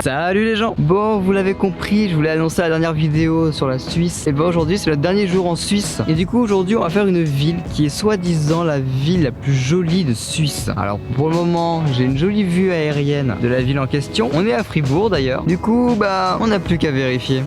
Salut les gens. Bon, vous l'avez compris, je voulais annoncer la dernière vidéo sur la Suisse. Et bon, aujourd'hui c'est le dernier jour en Suisse. Et du coup aujourd'hui on va faire une ville qui est soi-disant la ville la plus jolie de Suisse. Alors pour le moment j'ai une jolie vue aérienne de la ville en question. On est à Fribourg d'ailleurs. Du coup bah on n'a plus qu'à vérifier.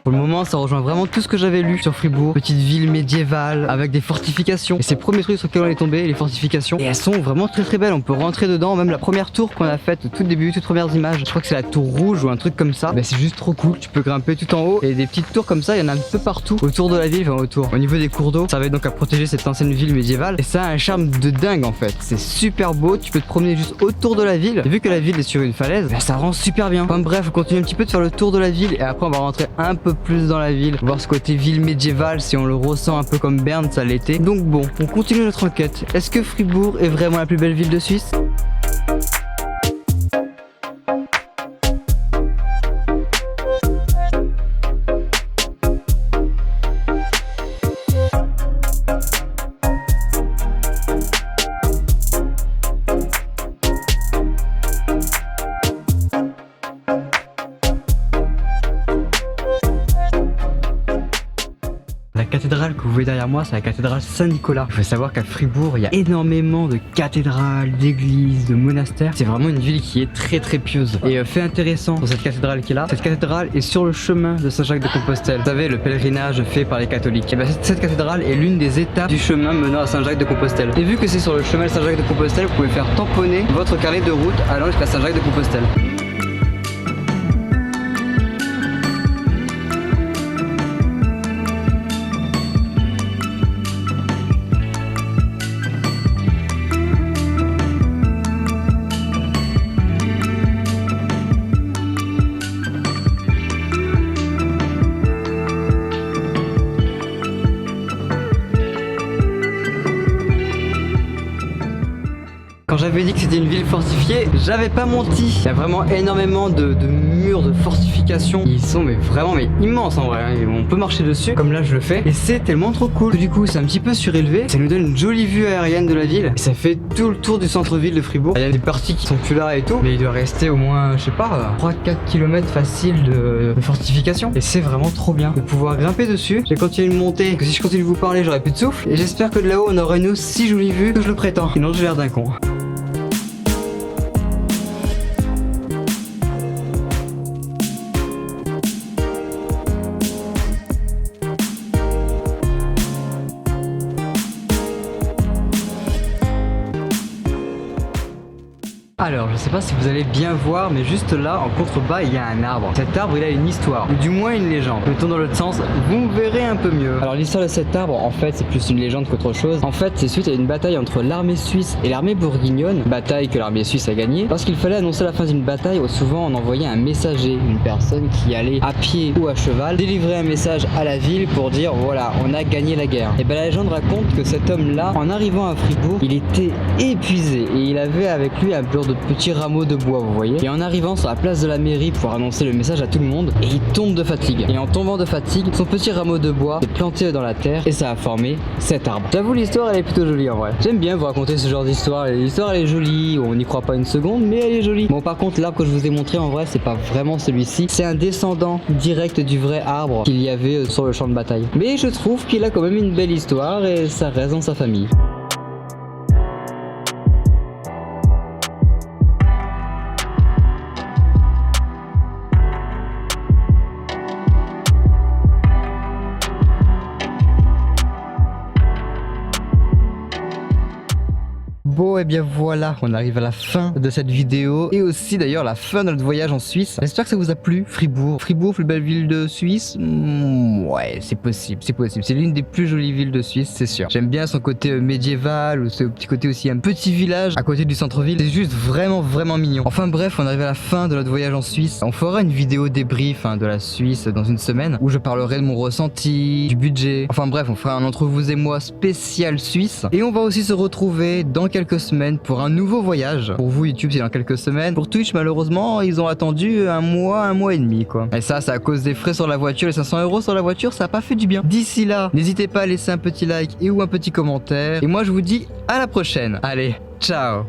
Pour le moment, ça rejoint vraiment tout ce que j'avais lu sur Fribourg. Petite ville médiévale avec des fortifications. Et c'est le premier truc sur lequel on est tombé, les fortifications. Et elles sont vraiment très belles. On peut rentrer dedans. Même la première tour qu'on a faite au tout début, toutes premières images. Je crois que c'est la tour rouge ou un truc comme ça. Bah, c'est juste trop cool. Tu peux grimper tout en haut. Et des petites tours comme ça, il y en a un peu partout autour de la ville. Enfin, autour. Au niveau des cours d'eau, ça va donc à protéger cette ancienne ville médiévale. Et ça a un charme de dingue en fait. C'est super beau. Tu peux te promener juste autour de la ville. Et vu que la ville est sur une falaise, bah, ça rend super bien. Enfin bref, on continue un petit peu de faire le tour de la ville. Et après, on va rentrer un peu plus dans la ville, voir ce côté ville médiévale si on le ressent un peu comme Berne ça l'était. Donc bon, on continue notre enquête. Est-ce que Fribourg est vraiment la plus belle ville de Suisse ? La cathédrale que vous voyez derrière moi, c'est la cathédrale Saint-Nicolas. Il faut savoir qu'à Fribourg, il y a énormément de cathédrales, d'églises, de monastères. C'est vraiment une ville qui est très pieuse. Et fait intéressant sur cette cathédrale qui est là, cette cathédrale est sur le chemin de Saint-Jacques-de-Compostelle. Vous savez, le pèlerinage fait par les catholiques. Et bien, cette cathédrale est l'une des étapes du chemin menant à Saint-Jacques-de-Compostelle. Et vu que c'est sur le chemin de Saint-Jacques-de-Compostelle, vous pouvez faire tamponner votre carnet de route allant jusqu'à Saint-Jacques-de-Compostelle. Quand j'avais dit que c'était une ville fortifiée, j'avais pas menti. Il y a vraiment énormément de murs de fortification. Ils sont vraiment immenses en vrai. Hein. On peut marcher dessus, comme là je le fais. Et c'est tellement trop cool. Du coup, c'est un petit peu surélevé. Ça nous donne une jolie vue aérienne de la ville. Et ça fait tout le tour du centre-ville de Fribourg. Il y a des parties qui sont plus là et tout. Mais il doit rester au moins, je sais pas, 3-4 km facile de fortification. Et c'est vraiment trop bien de pouvoir grimper dessus. J'ai continué de monter. Parce que si je continue de vous parler, j'aurais plus de souffle. Et j'espère que de là-haut, on aura une aussi jolie vue que je le prétends. Sinon, j'ai l'air d'un con. Alors, je sais pas si vous allez bien voir, mais juste là, en contrebas, il y a un arbre. Cet arbre, il a une histoire, ou du moins une légende. Mettons dans l'autre sens, vous verrez un peu mieux. Alors, l'histoire de cet arbre, en fait, c'est plus une légende qu'autre chose. En fait, c'est suite à une bataille entre l'armée suisse et l'armée bourguignonne, bataille que l'armée suisse a gagnée. Lorsqu'il fallait annoncer la fin d'une bataille, souvent on envoyait un messager, une personne qui allait à pied ou à cheval, délivrer un message à la ville pour dire voilà, on a gagné la guerre. Et ben la légende raconte que cet homme-là, en arrivant à Fribourg, il était épuisé et il avait avec lui un genre de petits rameaux de bois, vous voyez. Et en arrivant sur la place de la mairie pour annoncer le message à tout le monde, et il tombe de fatigue. Et en tombant de fatigue, son petit rameau de bois est planté dans la terre et ça a formé cet arbre. J'avoue, l'histoire elle est plutôt jolie en vrai. J'aime bien vous raconter ce genre d'histoire. L'histoire elle est jolie, on n'y croit pas une seconde, mais elle est jolie. Bon, par contre, l'arbre que je vous ai montré en vrai, c'est pas vraiment celui-ci. C'est un descendant direct du vrai arbre qu'il y avait sur le champ de bataille. Mais je trouve qu'il a quand même une belle histoire et ça reste dans sa famille. Bon, et bien voilà, on arrive à la fin de cette vidéo et aussi d'ailleurs la fin de notre voyage en Suisse. J'espère que ça vous a plu. Fribourg, plus belle ville de Suisse. Ouais, c'est possible. C'est l'une des plus jolies villes de Suisse, c'est sûr. J'aime bien son côté médiéval, ou ce petit côté aussi un petit village à côté du centre-ville. C'est juste vraiment mignon. Enfin bref, on arrive à la fin de notre voyage en Suisse. On fera une vidéo débrief de la Suisse dans une semaine où je parlerai de mon ressenti, du budget. Enfin bref, on fera un entre vous et moi spécial Suisse. Et on va aussi se retrouver dans quelques semaines pour un nouveau voyage. Pour vous, YouTube, c'est dans quelques semaines. Pour Twitch, malheureusement, ils ont attendu un mois et demi, quoi. Et ça, c'est à cause des frais sur la voiture. Les 500 € sur la voiture, ça a pas fait du bien. D'ici là, n'hésitez pas à laisser un petit like et ou un petit commentaire. Et moi, je vous dis à la prochaine. Allez, ciao!